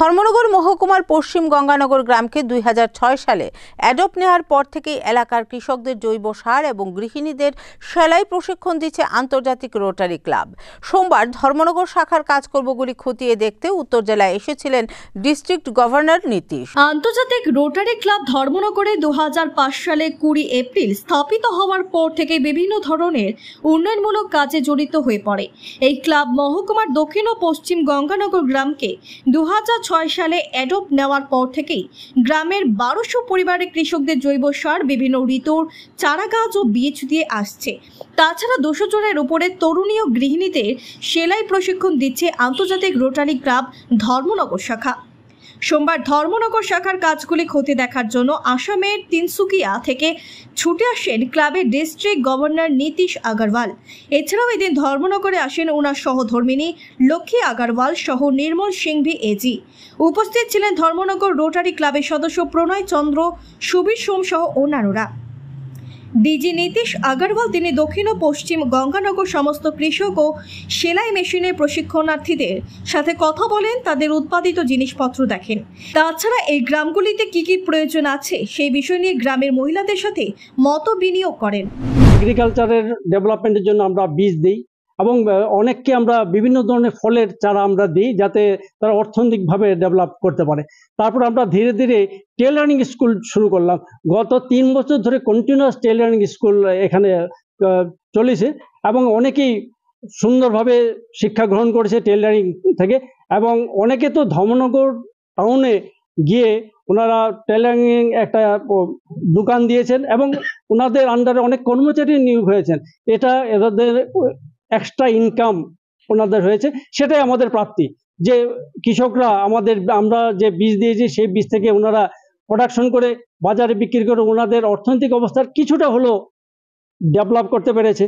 ধর্মনগর মহকুমার পশ্চিম গঙ্গানগর গ্রামকে 2006 সালে অ্যাডপ্ট নেওয়ার পর থেকেই এলাকার কৃষকদের জৈব সার এবং গৃহিণীদের সেলাই প্রশিক্ষণ দিচ্ছে আন্তর্জাতিক রোটারি ক্লাব। সোমবার ধর্মনগর শাখার কাজকর্মগুলি খতিয়ে দেখতে উত্তর জেলায় এসেছিলেন ডিস্ট্রিক্ট গভর্নর নীতিশ। আন্তর্জাতিক রোটারি ক্লাব ধর্মনগরে 2005 সালে 20 এপ্রিল স্থাপিত হওয়ার পর থেকে বিভিন্ন ধরনের উন্নয়নমূলক কাজে জড়িত হয়ে পড়ে। এই ক্লাব মহকুমার দক্ষিণ ও পশ্চিম গঙ্গানগর গ্রামকে 2006 সালে অ্যাডপ্ট নেওয়ার পর থেকেই গ্রামের 1200 পরিবারের কৃষকদের জৈব সার, বিভিন্ন ঋতুর চারা গাছ ও বীজ দিয়ে আসছে। তাছাড়া 200 জনের উপরে তরুণী ও গৃহিণীদের সেলাই প্রশিক্ষণ দিচ্ছে আন্তর্জাতিক রোটারি ক্লাব ধর্মনগর শাখা। সোমবার ধর্মনগর শাখার কাজগুলি খতিয়ে দেখার জন্য আসামের তিনসুকিয়া থেকে ছুটে আসেন ক্লাবের ডিস্ট্রিক্ট গভর্নর নীতিশ আগরওয়াল। এছাড়াও এদিন ধর্মনগরে আসেন ওনার সহধর্মিনী লক্ষ্মী আগরওয়াল সহ নির্মল সিংভি এজি। উপস্থিত ছিলেন ধর্মনগর রোটারি ক্লাবের সদস্য প্রণয় চন্দ্র, সুবীর সোম সহ অন্যান্যরা। ডিজি নীতিশ আগরওয়াল তিনি দক্ষিণ ও পশ্চিম গঙ্গানগর সমস্ত কৃষক ও সেলাই মেশিনের প্রশিক্ষণার্থীদের সাথে কথা বলেন, তাদের উৎপাদিত জিনিসপত্র দেখেন। তাছাড়া এই গ্রামগুলিতে কি কি প্রয়োজন আছে সেই বিষয় নিয়ে গ্রামের মহিলাদের সাথে মত বিনিয়োগ করেন। এগ্রিকালচারের ডেভেলপমেন্টের জন্য আমরা বীজ দিই এবং অনেককে আমরা বিভিন্ন ধরনের ফলের চারা আমরা দিই যাতে তারা অর্থনৈতিকভাবে ডেভেলপ করতে পারে। তারপর আমরা ধীরে ধীরে টেলারিং স্কুল শুরু করলাম। গত 3 বছর ধরে কন্টিনিউয়াস টেলারিং স্কুল এখানে চলেছে এবং অনেকেই সুন্দরভাবে শিক্ষা গ্রহণ করেছে টেলারিং থেকে, এবং অনেকে তো ধর্মনগর টাউনে গিয়ে ওনারা টেলারিং একটা দোকান দিয়েছেন এবং ওনাদের আন্ডারে অনেক কর্মচারী নিয়োগ হয়েছেন। এটা এদের এক্সট্রা ইনকাম ওনাদের হয়েছে, সেটাই আমাদের প্রাপ্তি যে কৃষকরা আমরা যে বীজ দিয়েছি সেই বীজ থেকে ওনারা প্রোডাকশন করে বাজারে বিক্রি করে ওনাদের অর্থনৈতিক অবস্থার কিছুটা হলেও ডেভেলপ করতে পেরেছে।